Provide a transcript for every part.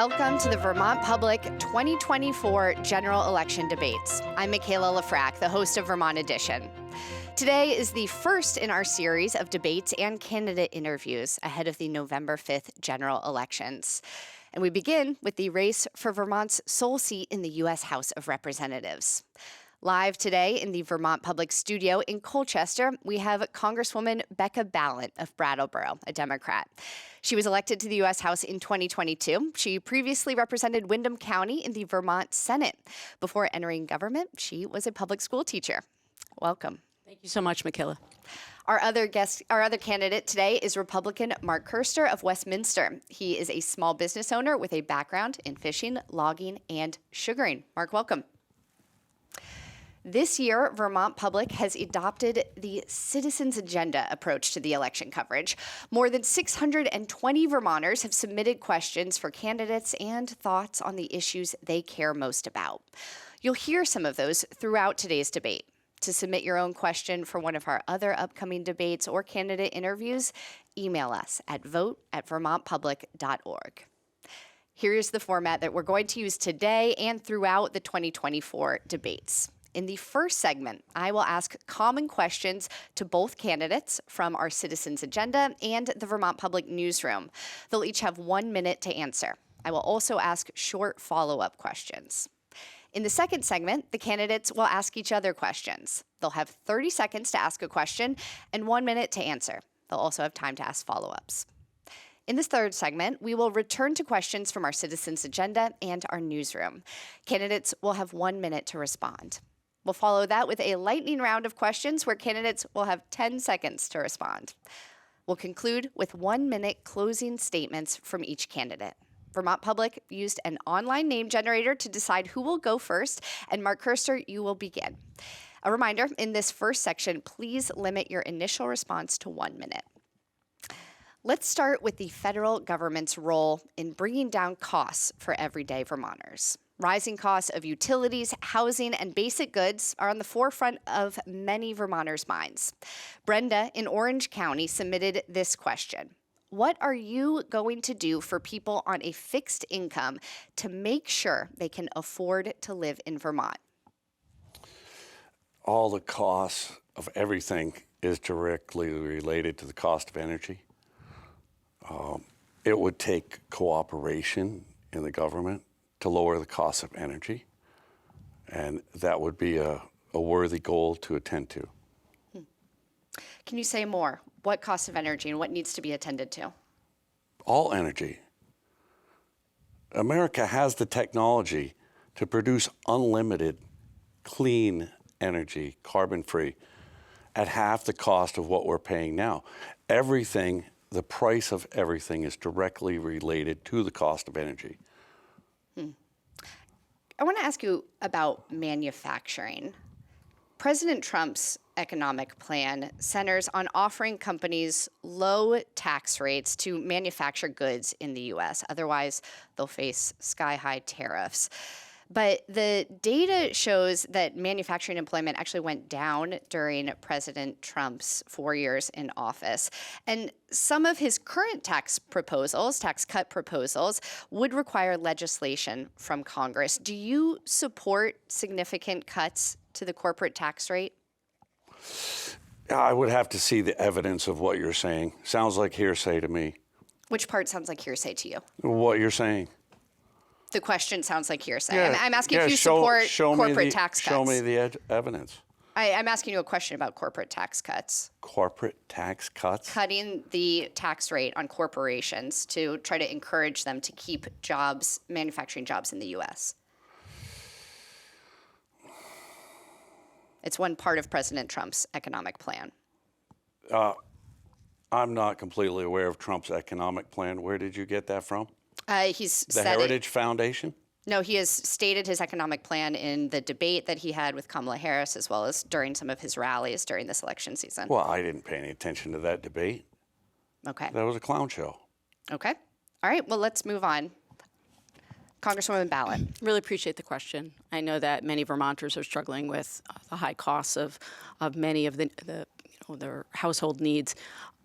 Welcome to the Vermont Public 2024 General Election Debates. I'm Michaela Lafrac, the host of Vermont Edition. Today is the first in our series of debates and candidate interviews ahead of the November 5th general elections. And we begin with the race for Vermont's sole seat in the U.S. House of Representatives. Live today in the Vermont Public studio in Colchester, we have Congresswoman Becca Balint of Brattleboro, a Democrat. She was elected to the U.S. House in 2022. She previously represented Windham County in the Vermont Senate. Before entering government, she was a public school teacher. Welcome. Thank you so much, Michaela. Our other candidate today is Republican Mark Coester of Westminster. He is a small business owner with a background in fishing, logging, and sugaring. Mark, welcome. This year, Vermont Public has adopted the Citizens Agenda approach to the election coverage. More than 620 Vermonters have submitted questions for candidates and thoughts on the issues they care most about. You'll hear some of those throughout today's debate. To submit your own question for one of our other upcoming debates or candidate interviews, email us at vote@vermontpublic.org. Here's the format that we're going to use today and throughout the 2024 debates. In the first segment, I will ask common questions to both candidates from our Citizens Agenda and the Vermont Public Newsroom. They'll each have 1 minute to answer. I will also ask short follow-up questions. In the second segment, the candidates will ask each other questions. They'll have 30 seconds to ask a question and 1 minute to answer. They'll also have time to ask follow-ups. In this third segment, we will return to questions from our Citizens Agenda and our newsroom. Candidates will have 1 minute to respond. We'll follow that with a lightning round of questions where candidates will have 10 seconds to respond. We'll conclude with 1 minute closing statements from each candidate. Vermont Public used an online name generator to decide who will go first, and Mark Coester, you will begin. A reminder, in this first section, please limit your initial response to 1 minute. Let's start with the federal government's role in bringing down costs for everyday Vermonters. Rising costs of utilities, housing, and basic goods are on the forefront of many Vermonters' minds. Brenda in Orange County submitted this question. What are you going to do for people on a fixed income to make sure they can afford to live in Vermont? All the costs of everything is directly related to the cost of energy. It would take cooperation in the government to lower the cost of energy, and that would be a worthy goal to attend to. Can you say more? What cost of energy and what needs to be attended to? All energy. America has the technology to produce unlimited, clean energy, carbon-free, at half the cost of what we're paying now. Everything, the price of everything is directly related to the cost of energy. I want to ask you about manufacturing. President Trump's economic plan centers on offering companies low tax rates to manufacture goods in the U.S. Otherwise, they'll face sky-high tariffs. But the data shows that manufacturing employment actually went down during President Trump's 4 years in office. And some of his current tax cut proposals, would require legislation from Congress. Do you support significant cuts to the corporate tax rate? I would have to see the evidence of what you're saying. Sounds like hearsay to me. Which part sounds like hearsay to you? What you're saying. The question sounds like hearsay. Yeah, I'm asking if you support corporate tax cuts. Show me the evidence. I'm asking you a question about corporate tax cuts. Corporate tax cuts? Cutting the tax rate on corporations to try to encourage them to keep jobs, manufacturing jobs in the U.S. It's one part of President Trump's economic plan. I'm not completely aware of Trump's economic plan. Where did you get that from? He's the Heritage Foundation? No, he has stated his economic plan in the debate that he had with Kamala Harris, as well as during some of his rallies during this election season. Well, I didn't pay any attention to that debate. Okay. That was a clown show. Okay. All right. Well, let's move on. Congresswoman Balint. Really appreciate the question. I know that many Vermonters are struggling with the high costs of many of their household needs.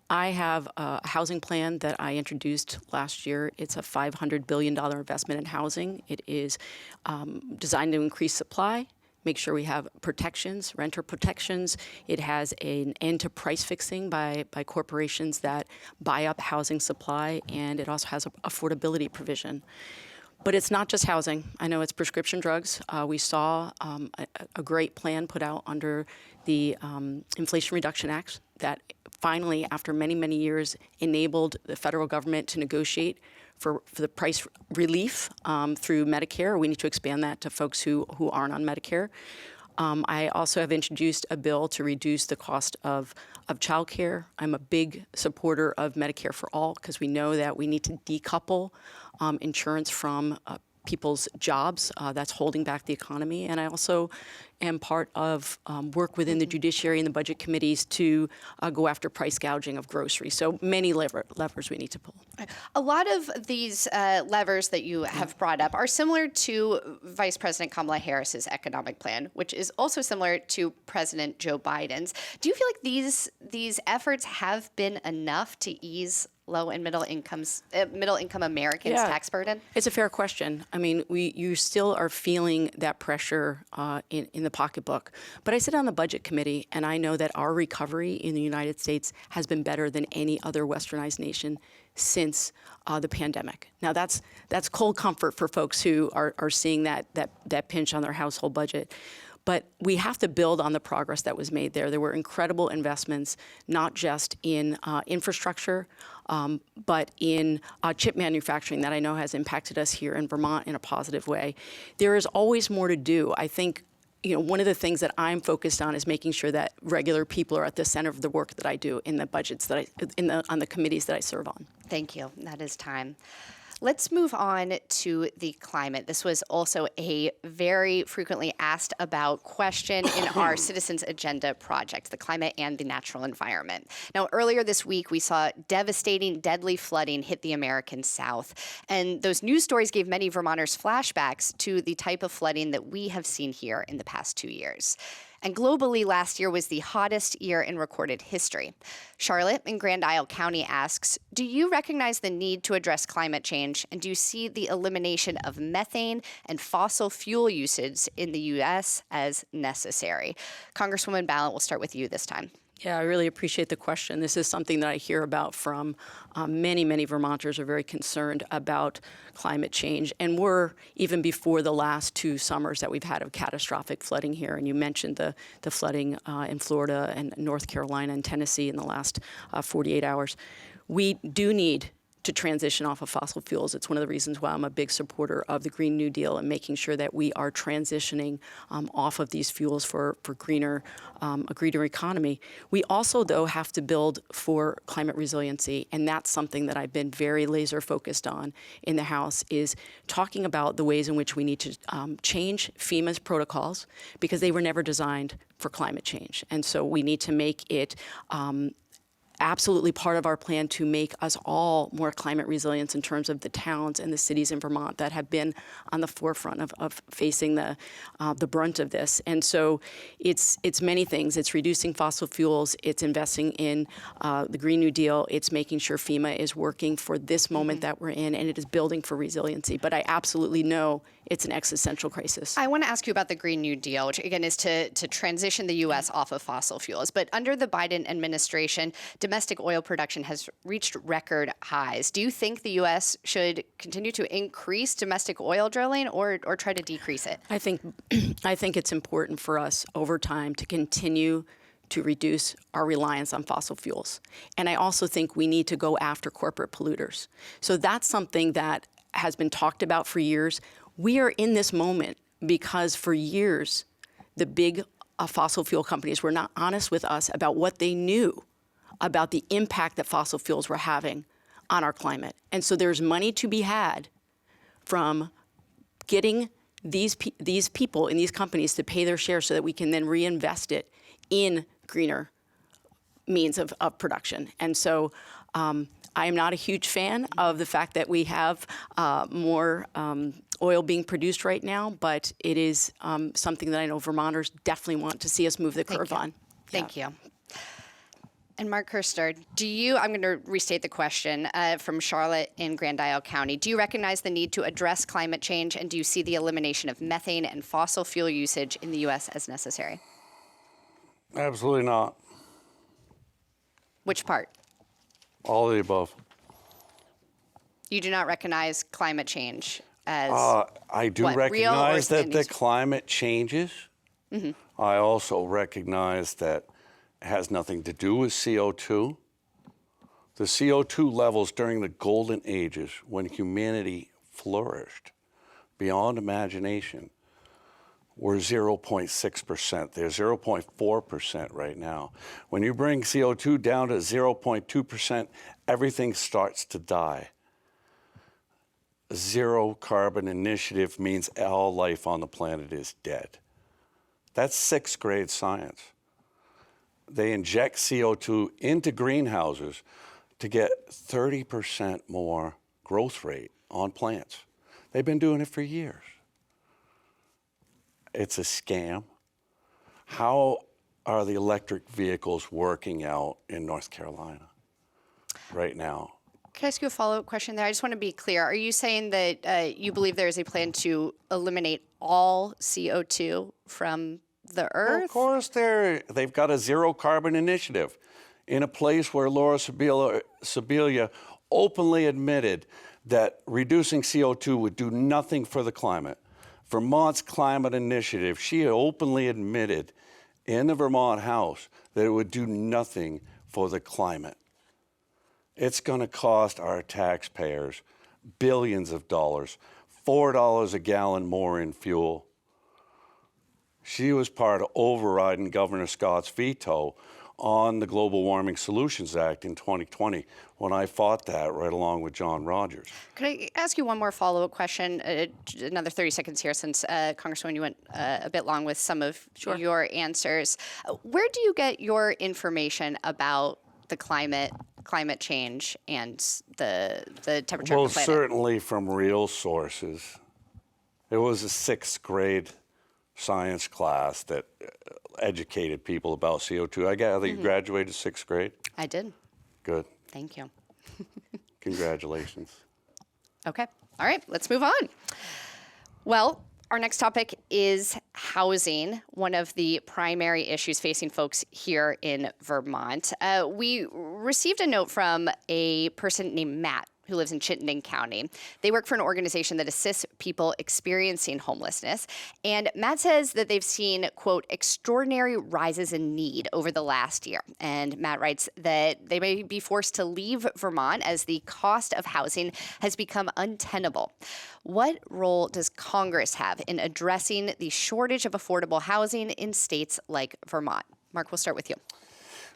I have a housing plan that I introduced last year. It's a $500 billion investment in housing. It is designed to increase supply, make sure we have protections, renter protections. It has an end to price fixing by corporations that buy up housing supply, and it also has an affordability provision. But it's not just housing. I know it's prescription drugs. We saw a great plan put out under the Inflation Reduction Act that finally, after many, many years, enabled the federal government to negotiate for the price relief through Medicare. We need to expand that to folks who aren't on Medicare. I also have introduced a bill to reduce the cost of childcare. I'm a big supporter of Medicare for All because we know that we need to decouple insurance from people's jobs. That's holding back the economy. And I also am part of work within the judiciary and the budget committees to go after price gouging of groceries. So many levers we need to pull. A lot of these levers that you have brought up are similar to Vice President Kamala Harris's economic plan, which is also similar to President Joe Biden's. Do you feel like these efforts have been enough to ease low and middle income Americans' tax burden? It's a fair question. I mean, you still are feeling that pressure in the pocketbook. But I sit on the budget committee, and I know that our recovery in the United States has been better than any other westernized nation since the pandemic. Now, that's cold comfort for folks who are seeing that pinch on their household budget. But we have to build on the progress that was made there. There were incredible investments, not just in infrastructure, but in chip manufacturing that I know has impacted us here in Vermont in a positive way. There is always more to do. I think one of the things that I'm focused on is making sure that regular people are at the center of the work that I do in the budgets that on the committees that I serve on. Thank you. That is time. Let's move on to the climate. This was also a very frequently asked about question in our Citizens Agenda project, the climate and the natural environment. Now, earlier this week, we saw devastating, deadly flooding hit the American South. And those news stories gave many Vermonters flashbacks to the type of flooding that we have seen here in the past 2 years. And globally, last year was the hottest year in recorded history. Charlotte in Grand Isle County asks, do you recognize the need to address climate change, and do you see the elimination of methane and fossil fuel usage in the U.S. as necessary? Congresswoman Balint, we'll start with you this time. Yeah, I really appreciate the question. This is something that I hear about from many, many Vermonters are very concerned about climate change. And we're, even before the last 2 summers that we've had of catastrophic flooding here, and you mentioned the flooding in Florida and North Carolina and Tennessee in the last 48 hours. We do need to transition off of fossil fuels. It's one of the reasons why I'm a big supporter of the Green New Deal and making sure that we are transitioning off of these fuels for a greener economy. We also, though, have to build for climate resiliency, and that's something that I've been very laser focused on in the House, is talking about the ways in which we need to change FEMA's protocols, because they were never designed for climate change. And so we need to make it absolutely part of our plan to make us all more climate resilient in terms of the towns and the cities in Vermont that have been on the forefront of facing the brunt of this. And so it's many things. It's reducing fossil fuels. It's investing in the Green New Deal. It's making sure FEMA is working for this moment that we're in, and it is building for resiliency. But I absolutely know it's an existential crisis. I want to ask you about the Green New Deal, which again is to transition the U.S. off of fossil fuels. But under the Biden administration, domestic oil production has reached record highs. Do you think the U.S. should continue to increase domestic oil drilling or try to decrease it? I think it's important for us over time to continue to reduce our reliance on fossil fuels. And I also think we need to go after corporate polluters. So that's something that has been talked about for years. We are in this moment because for years, the big fossil fuel companies were not honest with us about what they knew about the impact that fossil fuels were having on our climate. And so there's money to be had from getting these people in these companies to pay their share so that we can then reinvest it in greener means of production. And so I am not a huge fan of the fact that we have more oil being produced right now, but it is something that I know Vermonters definitely want to see us move the curve on. Thank you. And Mark Coester, I'm going to restate the question from Charlotte in Grand Isle County. Do you recognize the need to address climate change, and do you see the elimination of methane and fossil fuel usage in the U.S. as necessary? Absolutely not. Which part? All of the above. You do not recognize climate change as I do what, real or recognize that the standing? climate changes. I also recognize that it has nothing to do with CO2. The CO2 levels during the golden ages, when humanity flourished beyond imagination, were 0.6%. They're 0.4% right now. When you bring CO2 down to 0.2%, everything starts to die. Zero carbon initiative means all life on the planet is dead. That's sixth grade science. They inject CO2 into greenhouses to get 30% more growth rate on plants. They've been doing it for years. It's a scam. How are the electric vehicles working out in North Carolina right now? Can I ask you a follow-up question there? I just want to be clear. Are you saying that you believe there is a plan to eliminate all CO2 from the earth? Well, of course, they've got a zero carbon initiative in a place where Laura Sibilia openly admitted that reducing CO2 would do nothing for the climate. Vermont's climate initiative, she openly admitted in the Vermont House that it would do nothing for the climate. It's going to cost our taxpayers billions of dollars, $4 a gallon more in fuel. She was part of overriding Governor Scott's veto on the Global Warming Solutions Act in 2020 when I fought that right along with John Rogers. Could I ask you one more follow-up question? Another 30 seconds here, since Congresswoman, you went a bit long with some of your answers. Where do you get your information about the climate change and the temperature of the planet? Well, certainly from real sources. It was a sixth grade science class that educated people about CO2. I gather you graduated sixth grade? I did. Good. Thank you. Congratulations. Okay. All right. Let's move on. Well, our next topic is housing, one of the primary issues facing folks here in Vermont. We received a note from a person named Matt, who lives in Chittenden County. They work for an organization that assists people experiencing homelessness. And Matt says that they've seen, quote, extraordinary rises in need over the last year. And Matt writes that they may be forced to leave Vermont as the cost of housing has become untenable. What role does Congress have in addressing the shortage of affordable housing in states like Vermont? Mark, we'll start with you.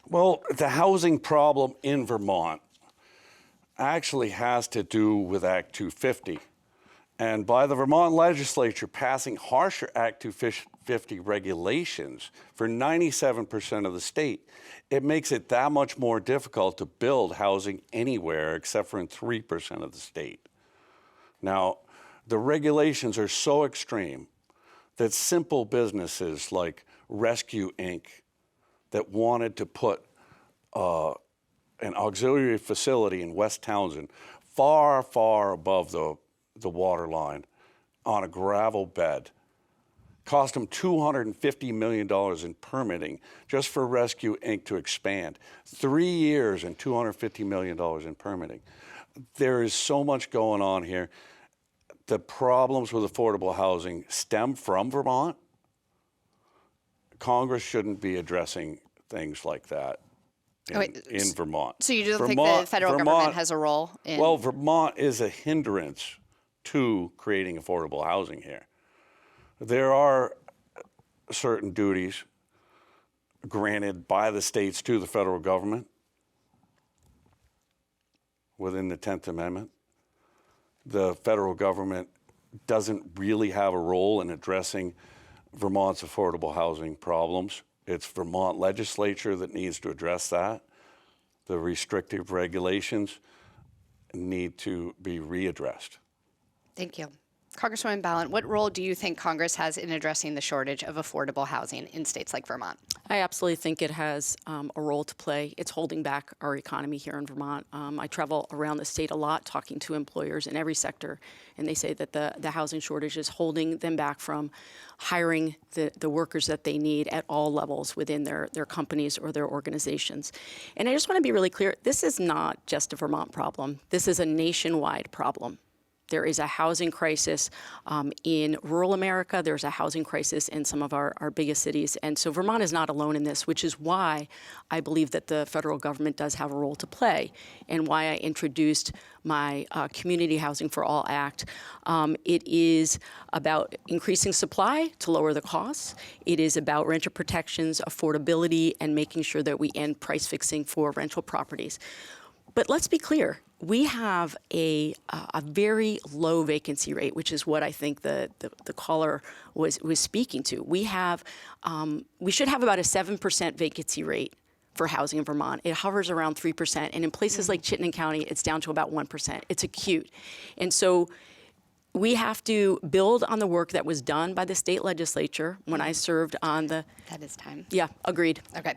Well, the housing problem in Vermont actually has to do with Act 250. And by the Vermont legislature passing harsher Act 250 regulations for 97% of the state, it makes it that much more difficult to build housing anywhere except for in 3% of the state. Now, the regulations are so extreme that simple businesses like Rescue Inc. that wanted to put an auxiliary facility in West Townsend, far, far above the water line on a gravel bed. Cost them $250 million in permitting just for Rescue Inc. to expand. 3 years and $250 million in permitting. There is so much going on here. The problems with affordable housing stem from Vermont. Congress shouldn't be addressing things like that in Vermont. So you don't think the federal government has a role in... Well, Vermont is a hindrance to creating affordable housing here. There are certain duties granted by the states to the federal government within the 10th Amendment. The federal government doesn't really have a role in addressing Vermont's affordable housing problems. It's Vermont legislature that needs to address that. The restrictive regulations need to be readdressed. Thank you. Congresswoman Balint, what role do you think Congress has in addressing the shortage of affordable housing in states like Vermont? I absolutely think it has a role to play. It's holding back our economy here in Vermont. I travel around the state a lot talking to employers in every sector, and they say that the housing shortage is holding them back from hiring the workers that they need at all levels within their companies or their organizations. And I just want to be really clear, this is not just a Vermont problem. This is a nationwide problem. There is a housing crisis in rural America. There's a housing crisis in some of our biggest cities. And so Vermont is not alone in this, which is why I believe that the federal government does have a role to play and why I introduced my Community Housing for All Act. It is about increasing supply to lower the costs. It is about renter protections, affordability, and making sure that we end price fixing for rental properties. But let's be clear. We have a very low vacancy rate, which is what I think the caller was speaking to. We should have about a 7% vacancy rate for housing in Vermont. It hovers around 3%, and in places like Chittenden County, it's down to about 1%. It's acute, and so we have to build on the work that was done by the state legislature when I served on the. That is time. Yeah, agreed. Okay.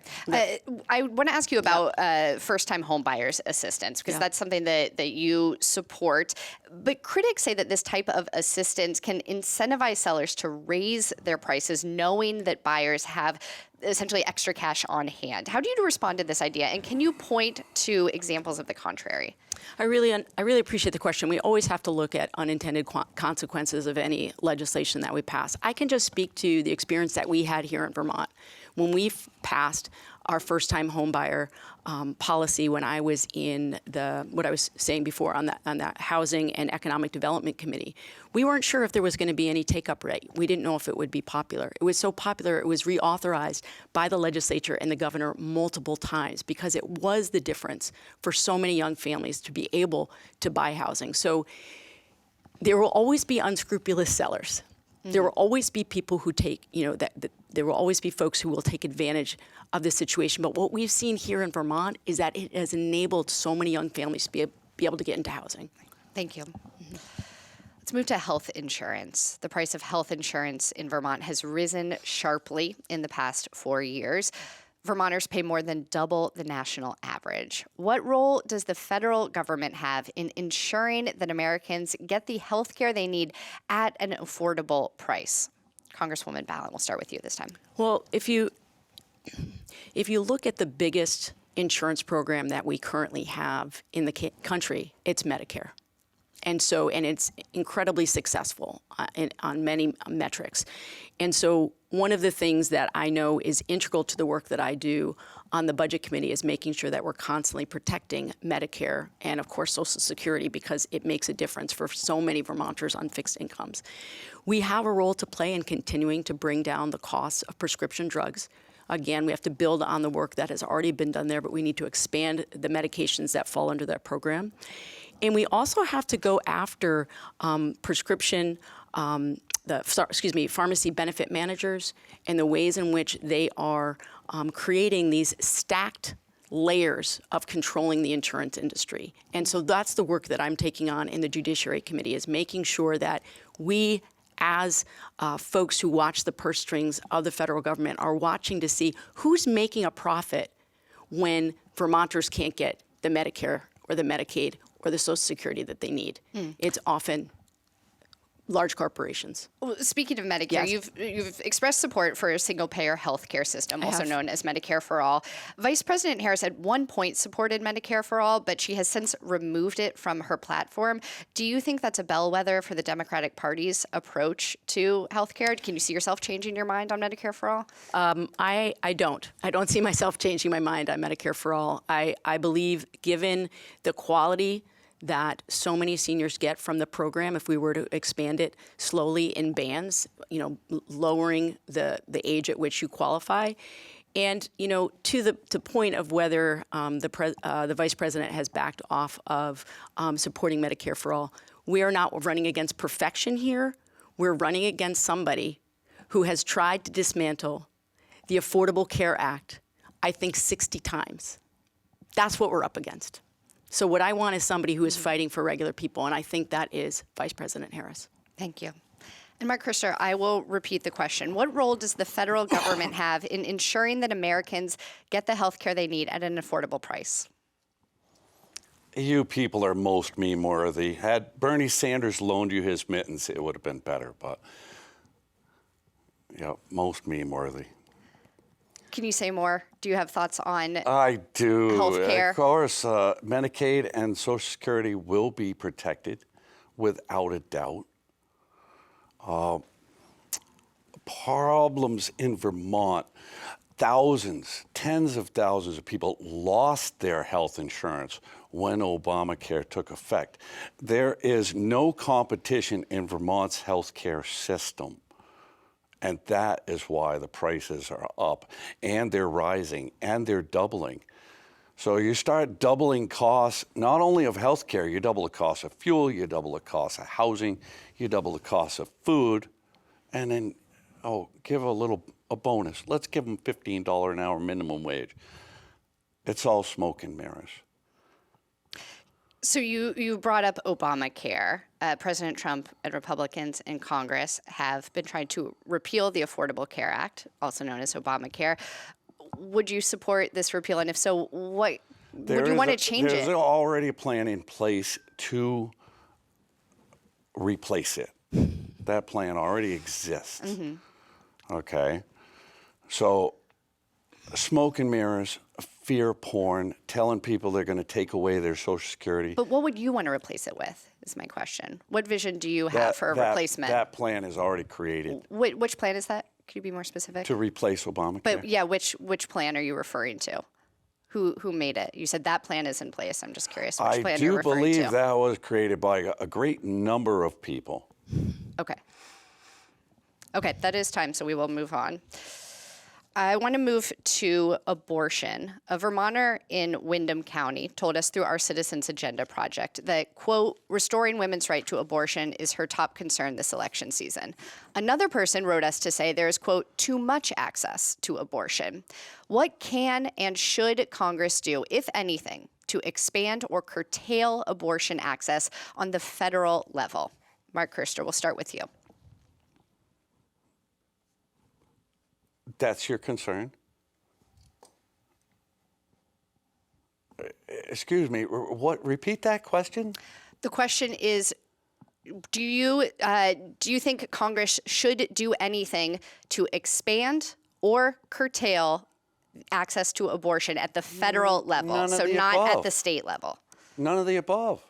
I want to ask you about first-time home buyers assistance, because that's something that you support. But critics say that this type of assistance can incentivize sellers to raise their prices, knowing that buyers have essentially extra cash on hand. How do you respond to this idea? And can you point to examples of the contrary? I really appreciate the question. We always have to look at unintended consequences of any legislation that we pass. I can just speak to the experience that we had here in Vermont. When we passed our first-time home buyer policy when I was in what I was saying before on the Housing and Economic Development Committee, we weren't sure if there was going to be any take-up rate. We didn't know if it would be popular. It was so popular, it was reauthorized by the legislature and the governor multiple times because it was the difference for so many young families to be able to buy housing. So there will always be unscrupulous sellers. There will always be people who take, there will always be folks who will take advantage of this situation. But what we've seen here in Vermont is that it has enabled so many young families to be able to get into housing. Thank you. Let's move to health insurance. The price of health insurance in Vermont has risen sharply in the past 4 years. Vermonters pay more than double the national average. What role does the federal government have in ensuring that Americans get the health care they need at an affordable price? Congresswoman Balint, we'll start with you this time. Well, if you look at the biggest insurance program that we currently have in the country, it's Medicare. And it's incredibly successful on many metrics. And so one of the things that I know is integral to the work that I do on the Budget Committee is making sure that we're constantly protecting Medicare and, of course, Social Security, because it makes a difference for so many Vermonters on fixed incomes. We have a role to play in continuing to bring down the costs of prescription drugs. Again, we have to build on the work that has already been done there, but we need to expand the medications that fall under that program. And we also have to go after pharmacy benefit managers and the ways in which they are creating these stacked layers of controlling the insurance industry. And so that's the work that I'm taking on in the Judiciary Committee, is making sure that we, as folks who watch the purse strings of the federal government, are watching to see who's making a profit when Vermonters can't get the Medicare or the Medicaid or the Social Security that they need. It's often large corporations. Well, speaking of Medicare, Yes. you've expressed support for a single-payer health care system, also known as Medicare for All. Vice President Harris at one point supported Medicare for All, but she has since removed it from her platform. Do you think that's a bellwether for the Democratic Party's approach to health care? Can you see yourself changing your mind on Medicare for All? I don't. I don't see myself changing my mind on Medicare for All. I believe, given the quality that so many seniors get from the program, if we were to expand it slowly in bands, lowering the age at which you qualify. And, to the point of whether the Vice President has backed off of supporting Medicare for All, we are not running against perfection here. We're running against somebody who has tried to dismantle the Affordable Care Act, I think 60 times. That's what we're up against. So what I want is somebody who is fighting for regular people, and I think that is Vice President Harris. Thank you. And Mark Coester, I will repeat the question. What role does the federal government have in ensuring that Americans get the health care they need at an affordable price? You people are most meme-worthy. Had Bernie Sanders loaned you his mittens, it would have been better, but yeah, most meme-worthy. Can you say more? Do you have thoughts on I do. healthcare? Of course, Medicaid and Social Security will be protected without a doubt. Problems in Vermont, thousands, tens of thousands of people lost their health insurance when Obamacare took effect. There is no competition in Vermont's healthcare system. And that is why the prices are up, and they're rising, and they're doubling. So you start doubling costs, not only of healthcare, you double the cost of fuel, you double the cost of housing, you double the cost of food, and then, give a bonus. Let's give them $15 an hour minimum wage. It's all smoke and mirrors. So you brought up Obamacare. President Trump and Republicans in Congress have been trying to repeal the Affordable Care Act, also known as Obamacare. Would you support this repeal? And if so, what would you want to change There's it? already a plan in place to replace it. That plan already exists. Okay. So smoke and mirrors, fear porn, telling people they're going to take away their Social Security. But what would you want to replace it with, is my question. What vision do you have for a replacement? That plan is already created. Which plan is that? Could you be more specific? To replace Obamacare. But yeah, which plan are you referring to? Who made it? You said that plan is in place. I'm just curious which plan you're referring to. I do believe that was created by a great number of people. Okay. Okay, that is time, so we will move on. I want to move to abortion. A Vermonter in Windham County told us through our Citizens Agenda project that, quote, restoring women's right to abortion is her top concern this election season. Another person wrote us to say there is, quote, too much access to abortion. What can and should Congress do, if anything, to expand or curtail abortion access on the federal level? Mark Coester, we'll start with you. That's your concern? Excuse me, what? Repeat that question? The question is, do you think Congress should do anything to expand or curtail access to abortion at the federal level, so not at the state level? None of the above.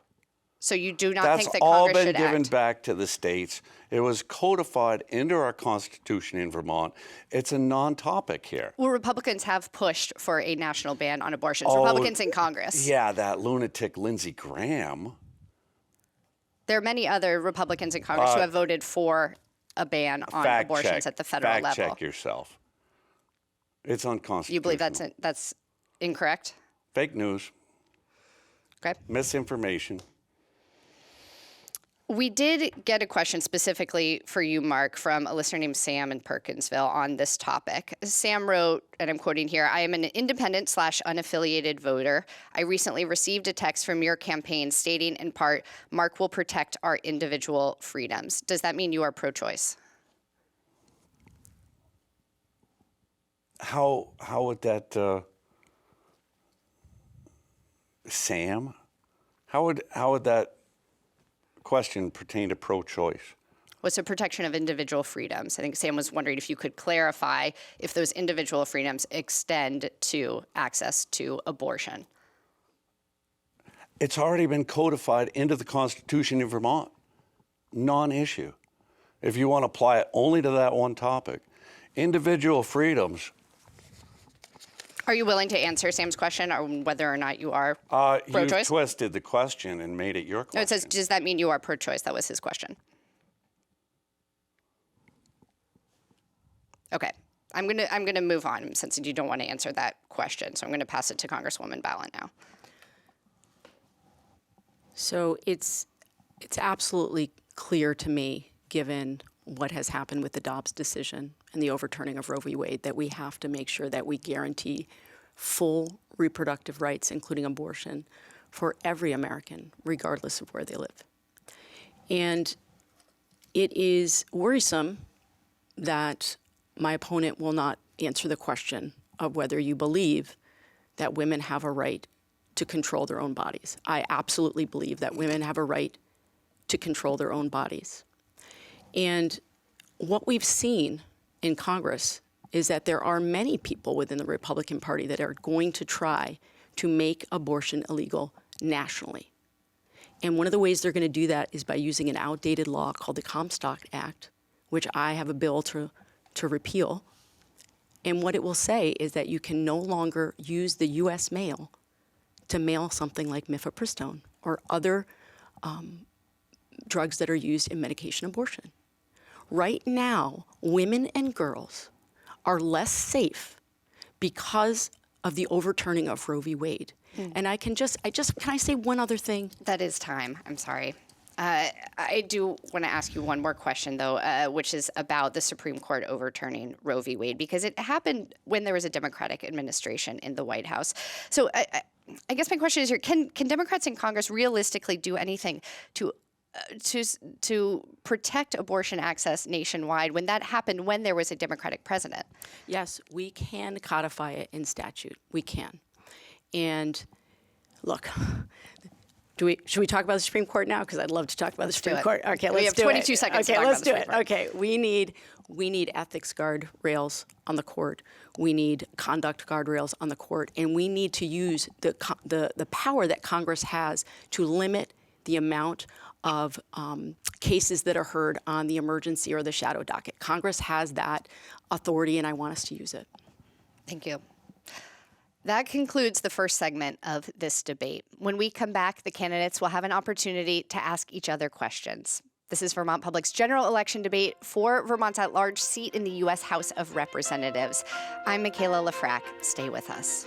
So you do not think that Congress should act? That's all been given back to the states. It was codified into our Constitution in Vermont. It's a non-topic here. Well, Republicans have pushed for a national ban on abortions. Republicans in Congress. Yeah, that lunatic Lindsey Graham. There are many other Republicans in Congress who have voted for a ban on abortions at the federal level. Fact check yourself. It's unconstitutional. You believe that's incorrect? Fake news. Okay. Misinformation. We did get a question specifically for you, Mark, from a listener named Sam in Perkinsville on this topic. Sam wrote, and I'm quoting here, I am an independent/unaffiliated voter. I recently received a text from your campaign stating in part, Mark will protect our individual freedoms. Does that mean you are pro-choice? How would that, Sam? How would that question pertain to pro-choice? Well, it's a protection of individual freedoms. I think Sam was wondering if you could clarify if those individual freedoms extend to access to abortion. It's already been codified into the Constitution in Vermont. Non-issue. If you want to apply it only to that one topic. Individual freedoms. Are you willing to answer Sam's question on whether or not you are pro-choice? You twisted the question and made it your question. No, it says, does that mean you are pro-choice? That was his question. Okay. I'm gonna move on since you don't want to answer that question. So I'm going to pass it to Congresswoman Balint now. So it's absolutely clear to me, given what has happened with the Dobbs decision and the overturning of Roe v. Wade, that we have to make sure that we guarantee full reproductive rights, including abortion, for every American, regardless of where they live. And It is worrisome that my opponent will not answer the question of whether you believe that women have a right to control their own bodies. I absolutely believe that women have a right to control their own bodies. And what we've seen in Congress is that there are many people within the Republican Party that are going to try to make abortion illegal nationally. And one of the ways they're going to do that is by using an outdated law called the Comstock Act, which I have a bill to repeal. And what it will say is that you can no longer use the U.S. mail to mail something like mifepristone or other drugs that are used in medication abortion. Right now, women and girls are less safe because of the overturning of Roe v. Wade. And can I say one other thing? That is time. I'm sorry. I do want to ask you one more question, though, which is about the Supreme Court overturning Roe v. Wade, because it happened when there was a Democratic administration in the White House. So I guess my question is here, can Democrats in Congress realistically do anything to protect abortion access nationwide when that happened when there was a Democratic president? Yes, we can codify it in statute. We can. And look, should we talk about the Supreme Court now? Because I'd love to talk about the Supreme Court. Okay, let's do it. We have 22 seconds to talk about the Supreme Court. Okay, we need ethics guardrails on the court. We need conduct guardrails on the court, and we need to use the power that Congress has to limit the amount of cases that are heard on the emergency or the shadow docket. Congress has that authority, and I want us to use it. Thank you. That concludes the first segment of this debate. When we come back, the candidates will have an opportunity to ask each other questions. This is Vermont Public's general election debate for Vermont's at-large seat in the U.S. House of Representatives. I'm Michaela Lafrac. Stay with us.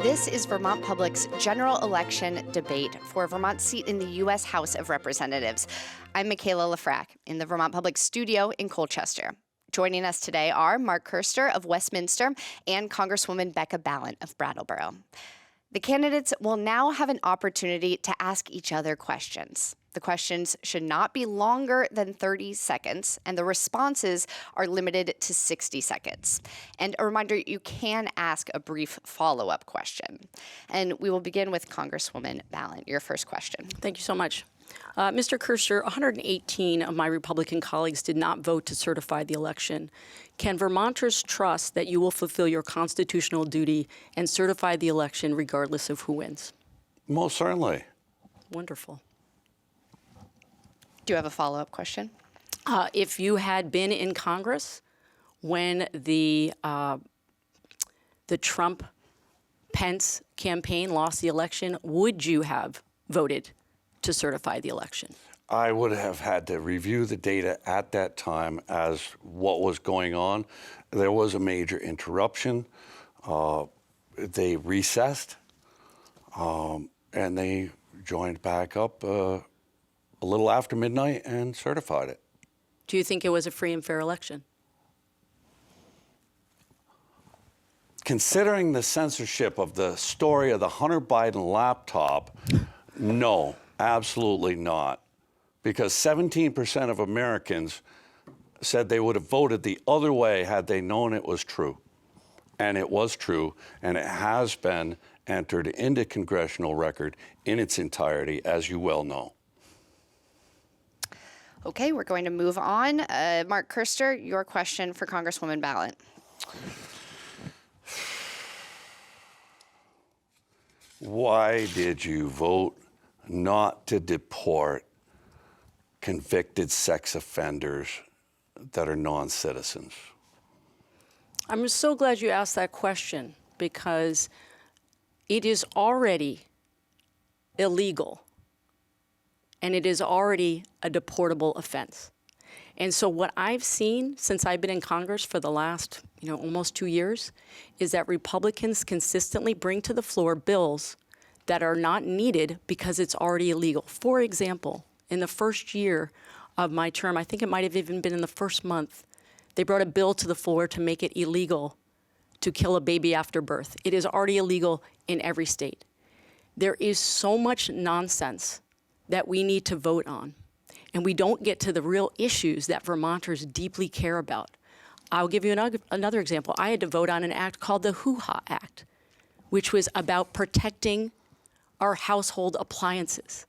This is Vermont Public's general election debate for Vermont's seat in the U.S. House of Representatives. I'm Michaela Lafrac in the Vermont Public studio in Colchester. Joining us today are Mark Coester of Westminster and Congresswoman Becca Balint of Brattleboro. The candidates will now have an opportunity to ask each other questions. The questions should not be longer than 30 seconds, and the responses are limited to 60 seconds. And a reminder, you can ask a brief follow-up question. And we will begin with Congresswoman Balint. Your first question. Thank you so much. Mr. Coester, 118 of my Republican colleagues did not vote to certify the election. Can Vermonters trust that you will fulfill your constitutional duty and certify the election regardless of who wins? Most certainly. Wonderful. Do you have a follow-up question? If you had been in Congress when the Trump-Pence campaign lost the election, would you have voted to certify the election? I would have had to review the data at that time as what was going on. There was a major interruption. They recessed, and they joined back up a little after midnight and certified it. Do you think it was a free and fair election? Considering the censorship of the story of the Hunter Biden laptop, no, absolutely not. Because 17% of Americans said they would have voted the other way had they known it was true. And it was true, and it has been entered into congressional record in its entirety, as you well know. Okay, we're going to move on. Mark Coester, your question for Congresswoman Balint. Why did you vote not to deport convicted sex offenders that are non-citizens? I'm so glad you asked that question, because it is already illegal and it is already a deportable offense. And so what I've seen since I've been in Congress for the last, almost 2 years, is that Republicans consistently bring to the floor bills that are not needed because it's already illegal. For example, in the first year of my term, I think it might have even been in the first month, They brought a bill to the floor to make it illegal to kill a baby after birth. It is already illegal in every state. There is so much nonsense that we need to vote on, and we don't get to the real issues that Vermonters deeply care about. I'll give you another example. I had to vote on an act called the Hoo-Ha Act, which was about protecting our household appliances.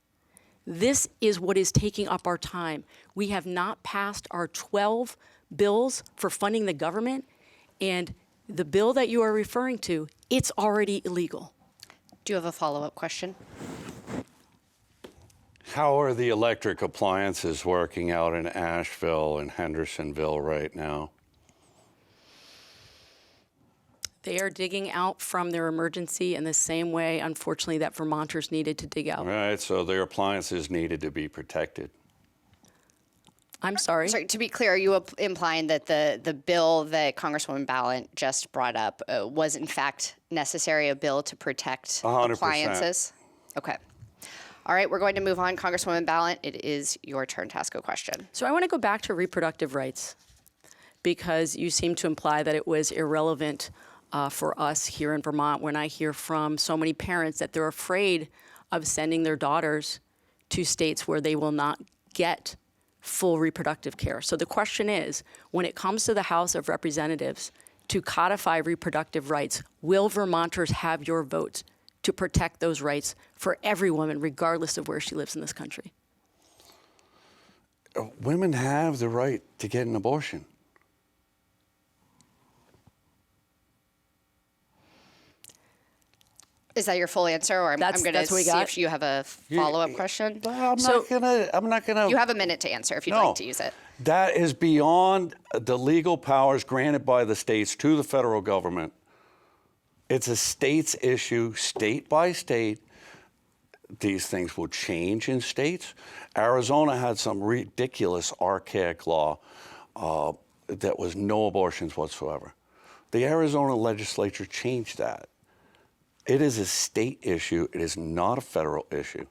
This is what is taking up our time. We have not passed our 12 bills for funding the government, and the bill that you are referring to, it's already illegal. Do you have a follow-up question? How are the electric appliances working out in Asheville and Hendersonville right now? They are digging out from their emergency in the same way, unfortunately, that Vermonters needed to dig out. Right, so their appliances needed to be protected. I'm sorry. Sorry, to be clear, are you implying that the bill that Congresswoman Balint just brought up was in fact necessary, a bill to protect 100%. appliances? Okay. All right, we're going to move on. Congresswoman Balint, it is your turn to ask a question. So I want to go back to reproductive rights, because you seem to imply that it was irrelevant for us here in Vermont, when I hear from so many parents that they're afraid of sending their daughters to states where they will not get full reproductive care. So the question is, when it comes to the House of Representatives to codify reproductive rights, will Vermonters have your vote to protect those rights for every woman, regardless of where she lives in this country? Women have the right to get an abortion. Is that your full answer, or I'm going to see got. if you have a follow-up question? Well, I'm not gonna. You have a minute to answer if you'd like to use it. That is beyond the legal powers granted by the states to the federal government. It's a state's issue, state by state. These things will change in states. Arizona had some ridiculous, archaic law that was no abortions whatsoever. The Arizona legislature changed that. It is a state issue. It is not a federal issue.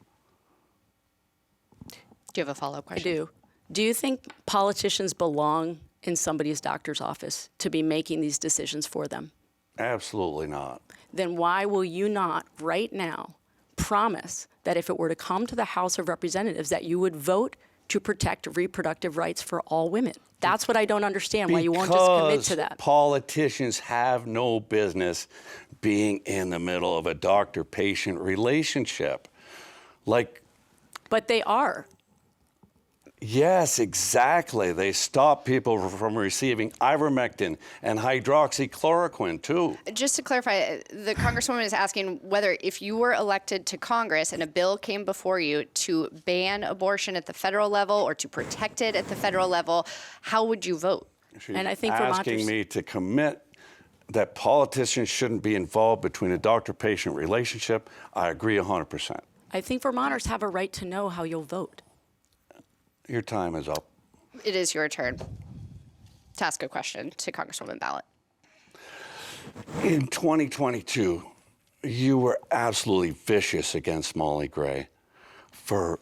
Do you have a follow-up question? I do. Do you think politicians belong in somebody's doctor's office to be making these decisions for them? Absolutely not. Then why will you not right now promise that if it were to come to the House of Representatives that you would vote to protect reproductive rights for all women? That's what I don't understand, why you won't just commit to that. Because politicians have no business being in the middle of a doctor-patient relationship. But they are. Yes, exactly. They stop people from receiving ivermectin and hydroxychloroquine, too. Just to clarify, the Congresswoman is asking whether if you were elected to Congress and a bill came before you to ban abortion at the federal level or to protect it at the federal level, how would you vote? She's And I think asking me to commit that politicians shouldn't be involved between a doctor-patient relationship. I agree 100%. I think Vermonters have a right to know how you'll vote. Your time is up. It is your turn to ask a question to Congresswoman Balint. In 2022, you were absolutely vicious against Molly Gray for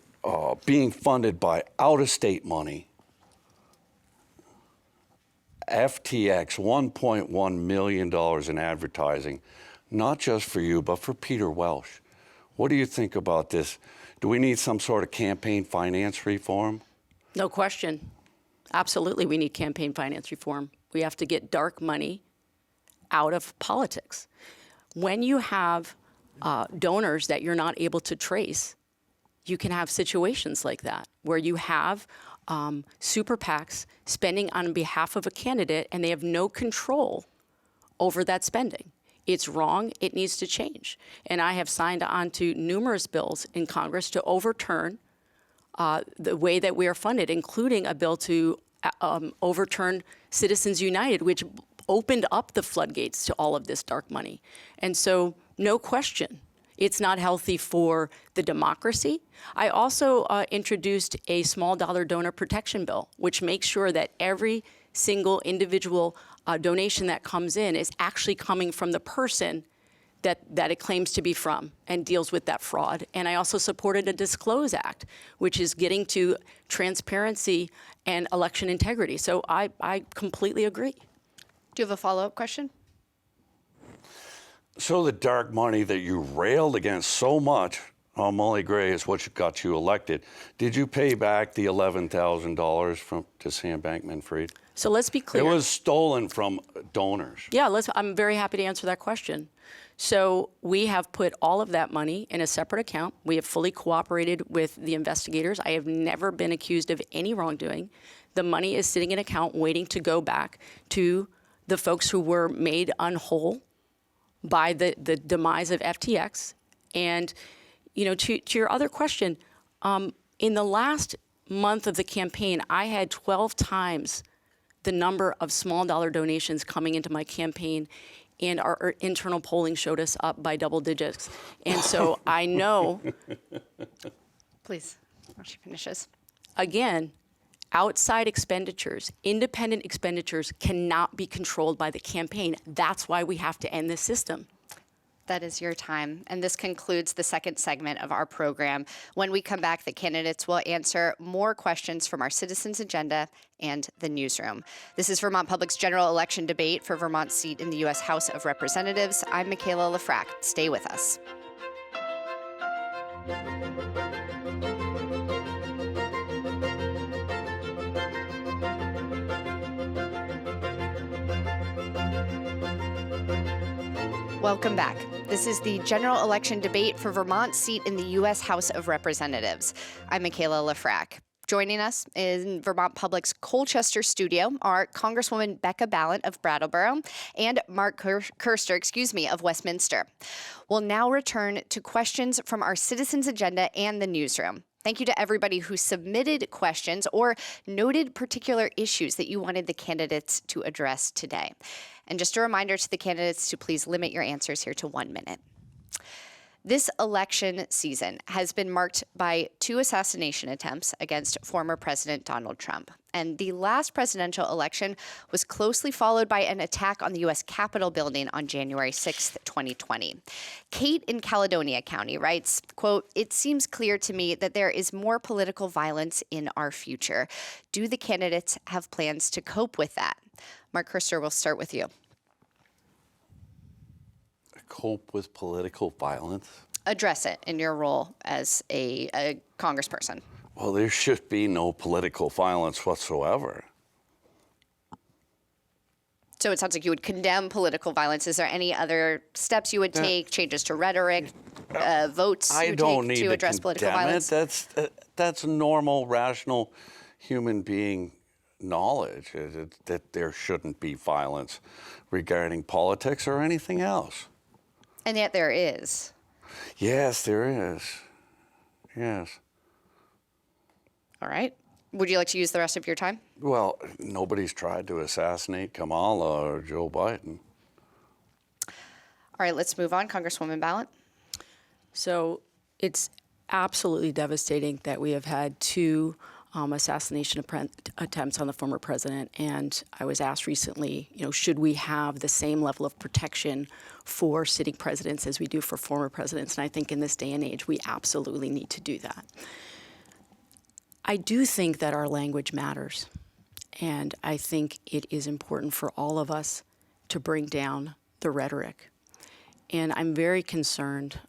being funded by out-of-state money. FTX, $1.1 million in advertising, not just for you, but for Peter Welsh. What do you think about this? Do we need some sort of campaign finance reform? No question. Absolutely, we need campaign finance reform. We have to get dark money out of politics. When you have donors that you're not able to trace, you can have situations like that where you have super PACs spending on behalf of a candidate and they have no control over that spending. It's wrong. It needs to change. And I have signed on to numerous bills in Congress to overturn the way that we are funded, including a bill to overturn Citizens United, which opened up the floodgates to all of this dark money. And so, no question, it's not healthy for the democracy. I also introduced a small dollar donor protection bill, which makes sure that every single individual donation that comes in is actually coming from the person that it claims to be from and deals with that fraud. And I also supported a Disclose Act, which is getting to transparency and election integrity. So I completely agree. Do you have a follow-up question? So the dark money that you railed against so much on Molly Gray is what got you elected. Did you pay back the $11,000 to Sam Bankman-Fried? So let's be clear. It was stolen from donors. Yeah, I'm very happy to answer that question. So we have put all of that money in a separate account. We have fully cooperated with the investigators. I have never been accused of any wrongdoing. The money is sitting in an account waiting to go back to the folks who were made unwhole by the demise of FTX. And, you know, to your other question, in the last month of the campaign, I had 12 times the number of small dollar donations coming into my campaign, and our internal polling showed us up by double digits. And so I know. Please, when she finishes. Again, outside expenditures, independent expenditures cannot be controlled by the campaign. That's why we have to end this system. That is your time. And this concludes the second segment of our program. When we come back, the candidates will answer more questions from our Citizens Agenda and the newsroom. This is Vermont Public's general election debate for Vermont's seat in the U.S. House of Representatives. I'm Michaela Lafrac. Stay with us. Welcome back. This is the general election debate for Vermont's seat in the U.S. House of Representatives. I'm Michaela Lafrac. Joining us in Vermont Public's Colchester studio are Congresswoman Becca Balint of Brattleboro and Mark Coester, of Westminster. We'll now return to questions from our Citizens Agenda and the newsroom. Thank you to everybody who submitted questions or noted particular issues that you wanted the candidates to address today. And just a reminder to the candidates to please limit your answers here to 1 minute. This election season has been marked by 2 assassination attempts against former President Donald Trump. And the last presidential election was closely followed by an attack on the U.S. Capitol building on January 6th, 2020. Kate in Caledonia County writes, quote, "It seems clear to me that there is more political violence in our future. Do the candidates have plans to cope with that?" Mark Coester, we'll start with you. Cope with political violence? Address it in your role as a congressperson. Well, there should be no political violence whatsoever. So it sounds like you would condemn political violence. Is there any other steps you would take, changes to rhetoric, votes I you don't take need to address political condemn violence? That's normal, rational human being knowledge, that there shouldn't be violence regarding politics or anything else. And yet there is. Yes, there is. Yes. All right. Would you like to use the rest of your time? Well, nobody's tried to assassinate Kamala or Joe Biden. All right, let's move on. Congresswoman Balint. So it's absolutely devastating that we have had 2 assassination attempts on the former president. And I was asked recently, should we have the same level of protection for sitting presidents as we do for former presidents? And I think in this day and age, we absolutely need to do that. I do think that our language matters. And I think it is important for all of us to bring down the rhetoric. And I'm very concerned.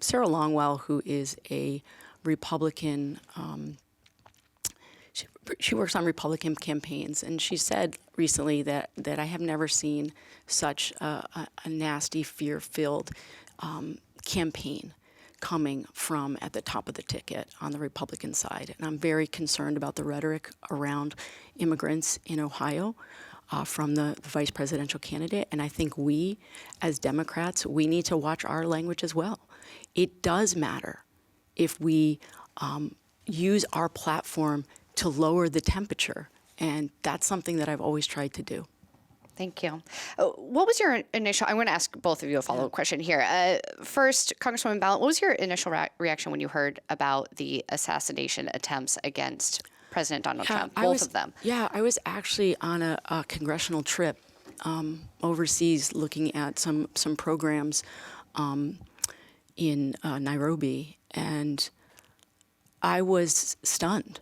Sarah Longwell, who is a Republican, she works on Republican campaigns, and she said recently that I have never seen such a nasty, fear-filled campaign coming from at the top of the ticket on the Republican side. And I'm very concerned about the rhetoric around immigrants in Ohio from the vice presidential candidate. And I think we, as Democrats, we need to watch our language as well. It does matter if we use our platform to lower the temperature. And that's something that I've always tried to do. Thank you. What was your initial, I'm going to ask both of you a follow-up question here. First, Congresswoman Balint, what was your initial reaction when you heard about the assassination attempts against President Donald Trump, both of them? Yeah, I was actually on a congressional trip overseas looking at some programs in Nairobi, and I was stunned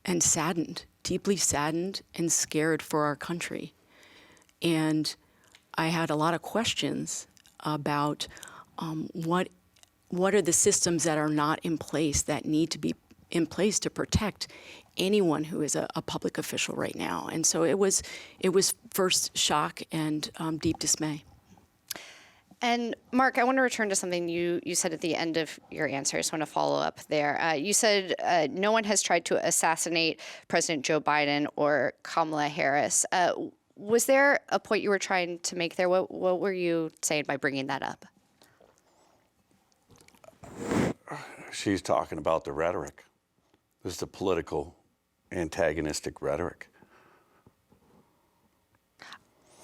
and saddened, deeply saddened and scared for our country. And I had a lot of questions about what are the systems that are not in place that need to be in place to protect anyone who is a public official right now. And so it was first shock and deep dismay. And Mark, I want to return to something you said at the end of your answer. I just want to follow up there. You said no one has tried to assassinate President Joe Biden or Kamala Harris. Was there a point you were trying to make there? What were you saying by bringing that up? She's talking about the rhetoric. This is the political antagonistic rhetoric.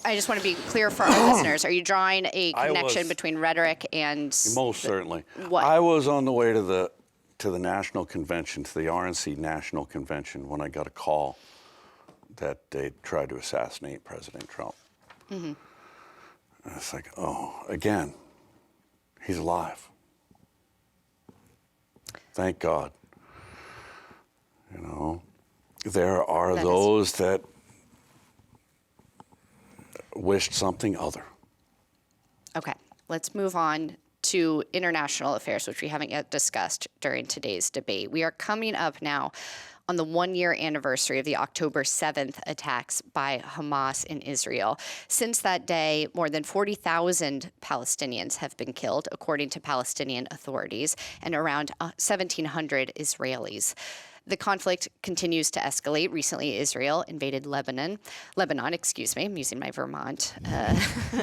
I just want to be clear for our listeners. Are you drawing a connection between rhetoric and most certainly? What? I was on the way to the national convention, to the RNC national convention, when I got a call that they tried to assassinate President Trump. Mm-hmm. And it's like, oh, again, he's alive. Thank God. You know, there are those that wished something other. Okay, let's move on to international affairs, which we haven't yet discussed during today's debate. We are coming up now on the one-year anniversary of the October 7th attacks by Hamas in Israel. Since that day, more than 40,000 Palestinians have been killed, according to Palestinian authorities, and around 1,700 Israelis. The conflict continues to escalate. Recently, Israel invaded Lebanon, I'm using my Vermont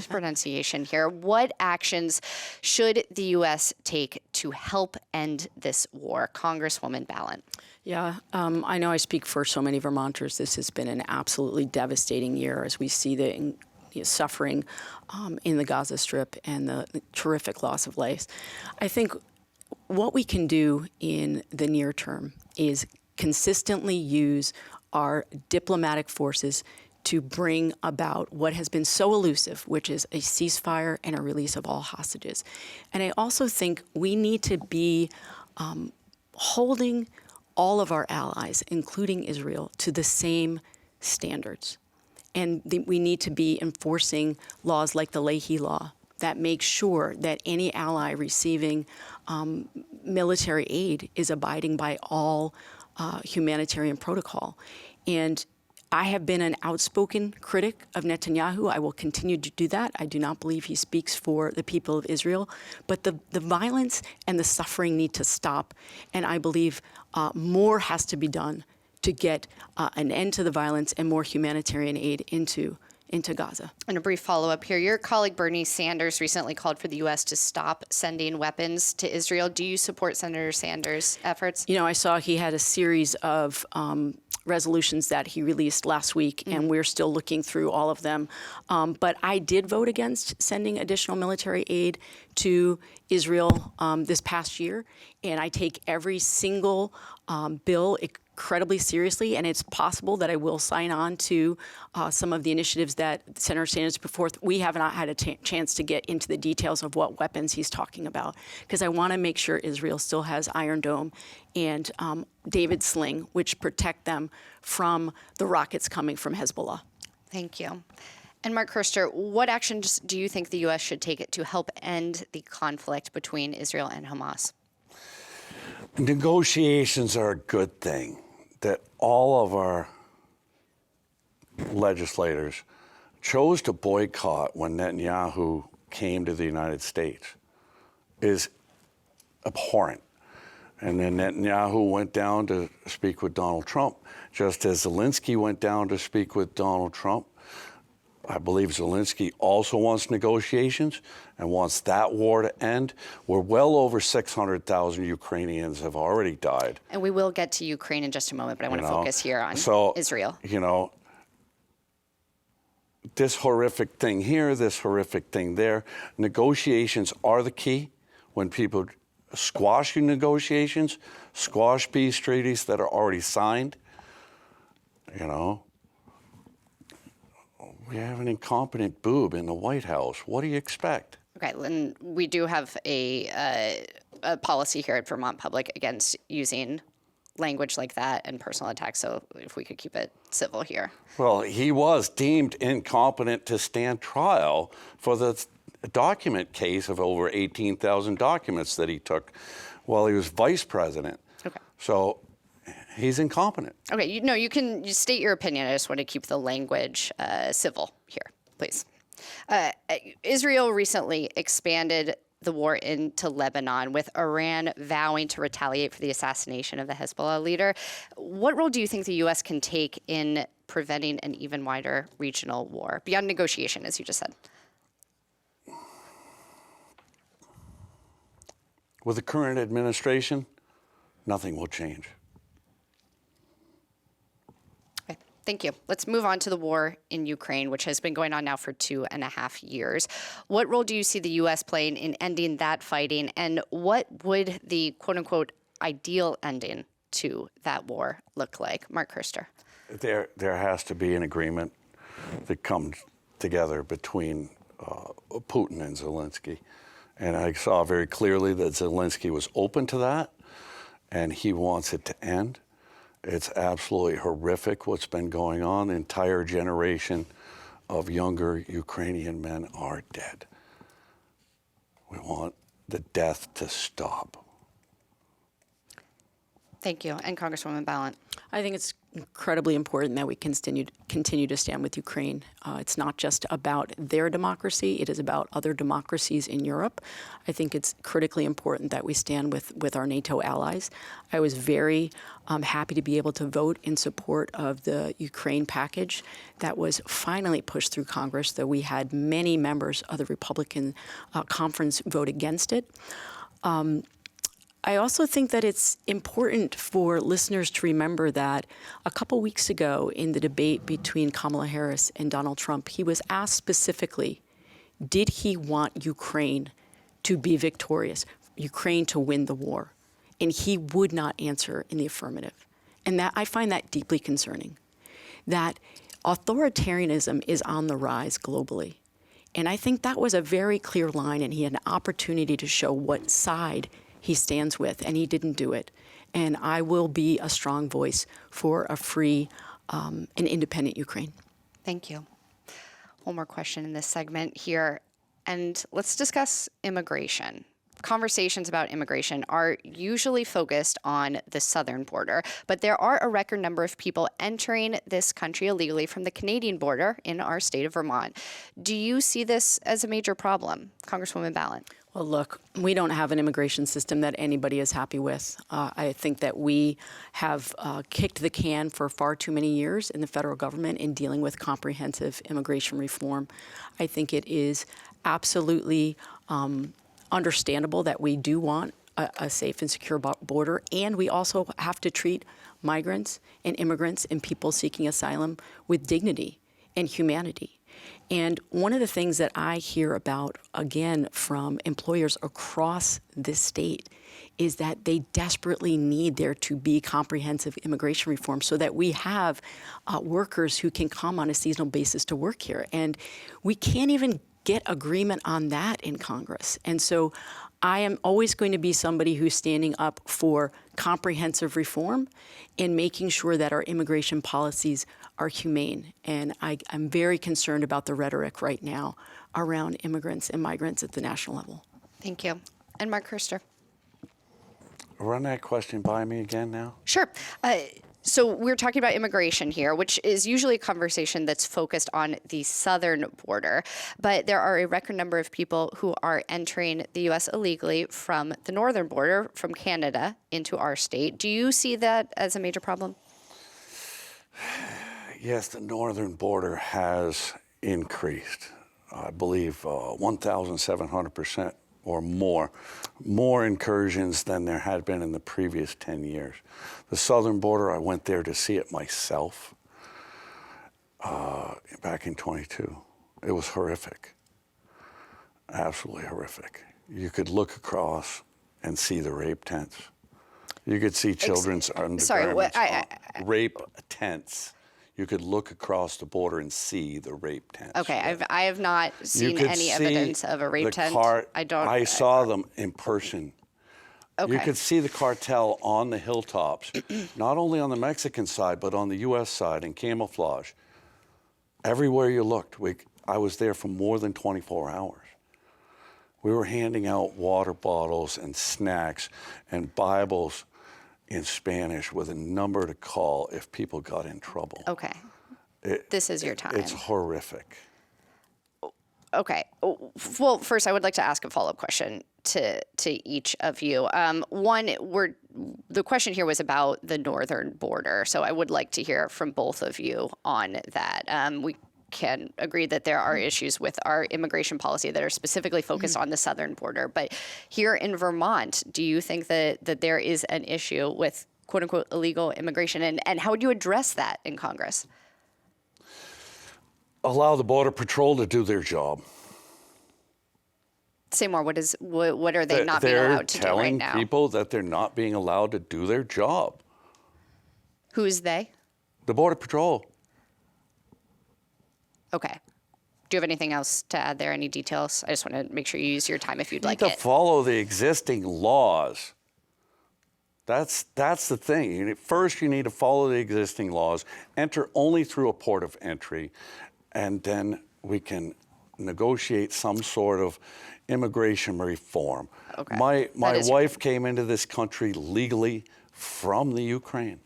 pronunciation here. What actions should the U.S. take to help end this war? Congresswoman Balint. Yeah, I know I speak for so many Vermonters. This has been an absolutely devastating year as we see the suffering in the Gaza Strip and the terrific loss of lives. I think what we can do in the near term is consistently use our diplomatic forces to bring about what has been so elusive, which is a ceasefire and a release of all hostages. And I also think we need to be holding all of our allies, including Israel, to the same standards. And we need to be enforcing laws like the Leahy Law that make sure that any ally receiving military aid is abiding by all humanitarian protocol. And I have been an outspoken critic of Netanyahu. I will continue to do that. I do not believe he speaks for the people of Israel. But the violence and the suffering need to stop. And I believe more has to be done to get an end to the violence and more humanitarian aid into Gaza. And a brief follow-up here. Your colleague Bernie Sanders recently called for the U.S. to stop sending weapons to Israel. Do you support Senator Sanders' efforts? You know, I saw he had a series of resolutions that he released last week, and we're still looking through all of them. But I did vote against sending additional military aid to Israel this past year, and I take every single bill incredibly seriously, and it's possible that I will sign on to some of the initiatives that Senator Sanders put forth. We have not had a chance to get into the details of what weapons he's talking about, because I want to make sure Israel still has Iron Dome and David Sling, which protect them from the rockets coming from Hezbollah. Thank you. And Mark Coester, what actions do you think the U.S. should take to help end the conflict between Israel and Hamas? Negotiations are a good thing. That all of our legislators chose to boycott when Netanyahu came to the United States is abhorrent. And then Netanyahu went down to speak with Donald Trump, just as Zelensky went down to speak with Donald Trump. I believe Zelensky also wants negotiations and wants that war to end. We're well over 600,000 Ukrainians have already died. And we will get to Ukraine in just a moment, but I want to focus here on Israel. You know, this horrific thing here, this horrific thing there. Negotiations are the key. When people squash your negotiations, squash peace treaties that are already signed, you know. We have an incompetent boob in the White House. What do you expect? Okay, and we do have a policy here at Vermont Public against using language like that and personal attacks, so if we could keep it civil here. Well, he was deemed incompetent to stand trial for the document case of over 18,000 documents that he took while he was vice president. Okay. So he's incompetent. Okay, you can state your opinion. I just want to keep the language civil here, please. Israel recently expanded the war into Lebanon, with Iran vowing to retaliate for the assassination of the Hezbollah leader. What role do you think the U.S. can take in preventing an even wider regional war, beyond negotiation, as you just said? With the current administration, nothing will change. Okay, thank you. Let's move on to the war in Ukraine, which has been going on now for 2.5 years. What role do you see the U.S. playing in ending that fighting, and what would the quote-unquote ideal ending to that war look like? Mark Coester. There has to be an agreement that comes together between Putin and Zelensky. And I saw very clearly that Zelensky was open to that, and he wants it to end. It's absolutely horrific what's been going on. An entire generation of younger Ukrainian men are dead. We want the death to stop. Thank you. And Congresswoman Balint. I think it's incredibly important that we continue to stand with Ukraine. It's not just about their democracy, it is about other democracies in Europe. I think it's critically important that we stand with our NATO allies. I was very happy to be able to vote in support of the Ukraine package that was finally pushed through Congress, though we had many members of the Republican conference vote against it. I also think that it's important for listeners to remember that a couple weeks ago in the debate between Kamala Harris and Donald Trump, he was asked specifically, did he want Ukraine to be victorious, Ukraine to win the war? And he would not answer in the affirmative. And that I find that deeply concerning, that authoritarianism is on the rise globally. And I think that was a very clear line, and he had an opportunity to show what side he stands with, and he didn't do it. And I will be a strong voice for a free and independent Ukraine. Thank you. One more question in this segment here, and let's discuss immigration. Conversations about immigration are usually focused on the southern border, but there are a record number of people entering this country illegally from the Canadian border in our state of Vermont. Do you see this as a major problem, Congresswoman Balint? Well, look, we don't have an immigration system that anybody is happy with. I think that we have kicked the can for far too many years in the federal government in dealing with comprehensive immigration reform. I think it is absolutely understandable that we do want a safe and secure border, and we also have to treat migrants and immigrants and people seeking asylum with dignity and humanity. And one of the things that I hear about, again, from employers across this state is that they desperately need there to be comprehensive immigration reform so that we have workers who can come on a seasonal basis to work here. And we can't even get agreement on that in Congress. And so I am always going to be somebody who's standing up for comprehensive reform and making sure that our immigration policies are humane. And I'm very concerned about the rhetoric right now around immigrants and migrants at the national level. Thank you. And Mark Coester. Run that question by me again now. Sure. So we're talking about immigration here, which is usually a conversation that's focused on the southern border. But there are a record number of people who are entering the U.S. illegally from the northern border, from Canada, into our state. Do you see that as a major problem? Yes, the northern border has increased, I believe, 1,700% or more incursions than there had been in the previous 10 years. The southern border, I went there to see it myself back in 22. It was horrific, absolutely horrific. You could look across and see the rape tents. You could see children's undergarments. Sorry, rape tents. you could look across the border and see the rape tents. Okay, I have not seen any evidence of a rape tent. I saw them in person. Okay. You could see the cartel on the hilltops, not only on the Mexican side, but on the U.S. side in camouflage. Everywhere you looked, I was there for more than 24 hours. We were handing out water bottles and snacks and Bibles in Spanish with a number to call if people got in trouble. Okay. This is your time. It's horrific. Okay. Well, first, I would like to ask a follow-up question to each of you. One, the question here was about the northern border, so I would like to hear from both of you on that. We can agree that there are issues with our immigration policy that are specifically focused on the southern border, but here in Vermont, do you think that there is an issue with quote-unquote illegal immigration, and how would you address that in Congress? Allow the Border Patrol to do their job. Say more. What are they not being allowed to do right now? They're telling people that they're not being allowed to do their job. Who's they? The Border Patrol. Okay. Do you have anything else to add there? Any details? I just want to make sure you use your time if you'd like You it. need to follow the existing laws. That's the thing. First, you need to follow the existing laws, enter only through a port of entry, and then we can negotiate some sort of immigration reform. Okay. My wife came into this country legally from the Ukraine.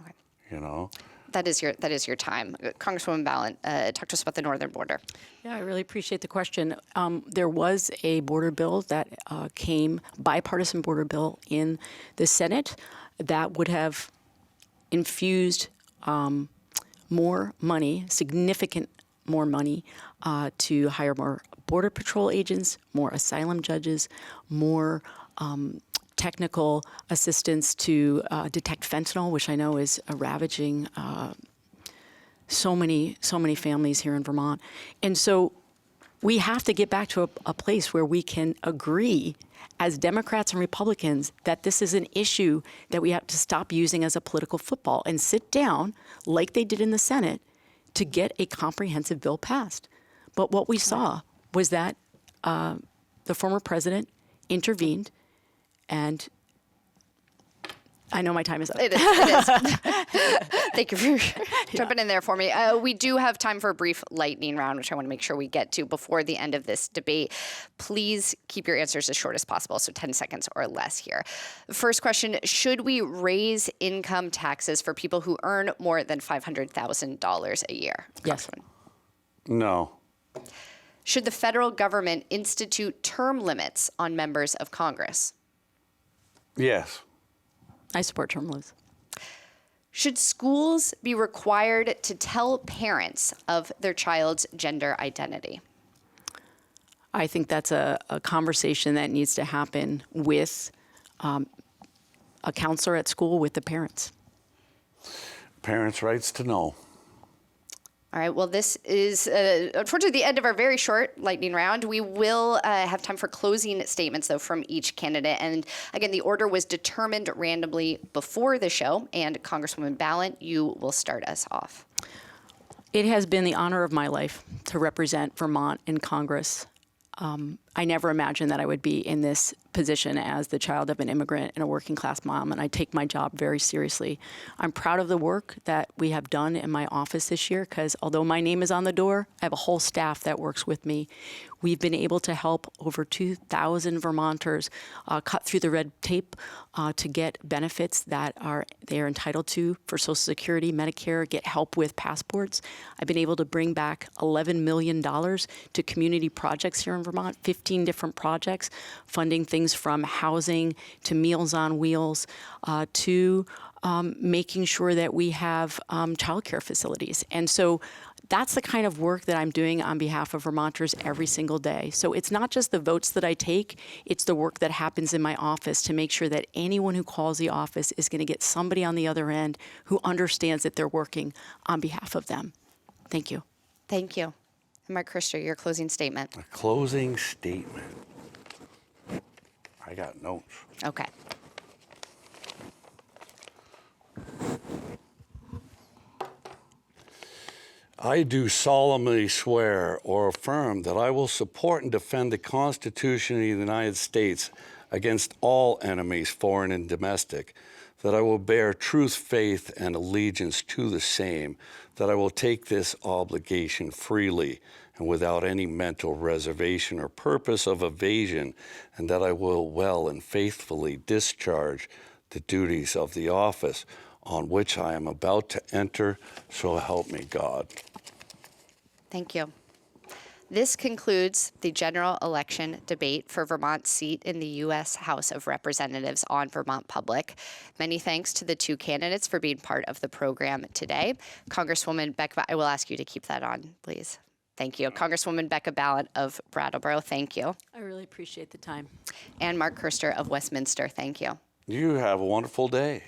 Okay. You know? That is your time. Congresswoman Balint, talk to us about the northern border. Yeah, I really appreciate the question. There was a border bill that came, bipartisan border bill in the Senate that would have infused more money, significant more money, to hire more Border Patrol agents, more asylum judges, more technical assistance to detect fentanyl, which I know is ravaging so many families here in Vermont. And so we have to get back to a place where we can agree as Democrats and Republicans that this is an issue that we have to stop using as a political football and sit down like they did in the Senate to get a comprehensive bill passed. But what we saw was that the former president intervened, and I know my time is up. It is. Thank you for jumping in there for me. We do have time for a brief lightning round, which I want to make sure we get to before the end of this debate. Please keep your answers as short as possible, so 10 seconds or less here. First question, should we raise income taxes for people who earn more than $500,000 a year? Yes. No. Should the federal government institute term limits on members of Congress? Yes. I support term limits. Should schools be required to tell parents of their child's gender identity? I think that's a conversation that needs to happen with a counselor at school with the parents. Parents' rights to know. All right, well, this is unfortunately the end of our very short lightning round. We will have time for closing statements, though, from each candidate. And again, the order was determined randomly before the show. And Congresswoman Balint, you will start us off. It has been the honor of my life to represent Vermont in Congress. I never imagined that I would be in this position as the child of an immigrant and a working class mom, and I take my job very seriously. I'm proud of the work that we have done in my office this year because although my name is on the door, I have a whole staff that works with me. We've been able to help over 2,000 Vermonters cut through the red tape to get benefits that they are entitled to for Social Security, Medicare, get help with passports. I've been able to bring back $11 million to community projects here in Vermont, 15 different projects, funding things from housing to Meals on Wheels to making sure that we have childcare facilities. And so that's the kind of work that I'm doing on behalf of Vermonters every single day. So it's not just the votes that I take, it's the work that happens in my office to make sure that anyone who calls the office is going to get somebody on the other end who understands that they're working on behalf of them. Thank you. Thank you. Mark Coester, your closing statement. A closing statement. I got notes. Okay. I do solemnly swear or affirm that I will support and defend the Constitution of the United States against all enemies, foreign and domestic, that I will bear truth, faith, and allegiance to the same, that I will take this obligation freely and without any mental reservation or purpose of evasion, and that I will well and faithfully discharge the duties of the office on which I am about to enter, so help me God. Thank you. This concludes the general election debate for Vermont's seat in the U.S. House of Representatives on Vermont Public. Many thanks to the two candidates for being part of the program today. Congresswoman Becca, I will ask you to keep that on, please. Thank you. Congresswoman Becca Balint of Brattleboro, thank you. I really appreciate the time. And Mark Coester of Westminster, thank you. You have a wonderful day.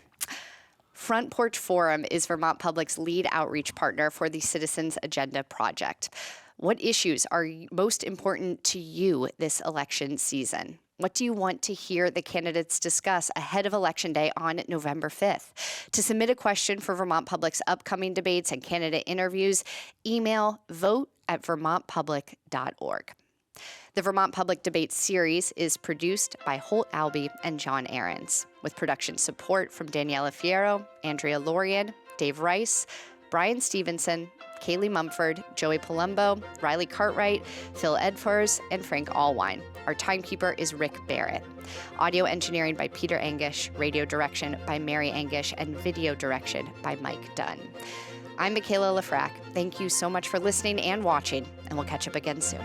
Front Porch Forum is Vermont Public's lead outreach partner for the Citizens Agenda Project. What issues are most important to you this election season? What do you want to hear the candidates discuss ahead of Election Day on November 5th? To submit a question for Vermont Public's upcoming debates and candidate interviews, email vote@vermontpublic.org. The Vermont Public Debate Series is produced by Holt Albee and John Ahrens, with production support from Daniela Fierro, Andrea Lorian, Dave Rice, Brian Stevenson, Kaylee Mumford, Joey Palumbo, Riley Cartwright, Phil Edfors, and Frank Allwine. Our timekeeper is Rick Barrett. Audio engineering by Peter Angish, radio direction by Mary Angish, and video direction by Mike Dunn. I'm Michaela Lafrac. Thank you so much for listening and watching, and we'll catch up again soon.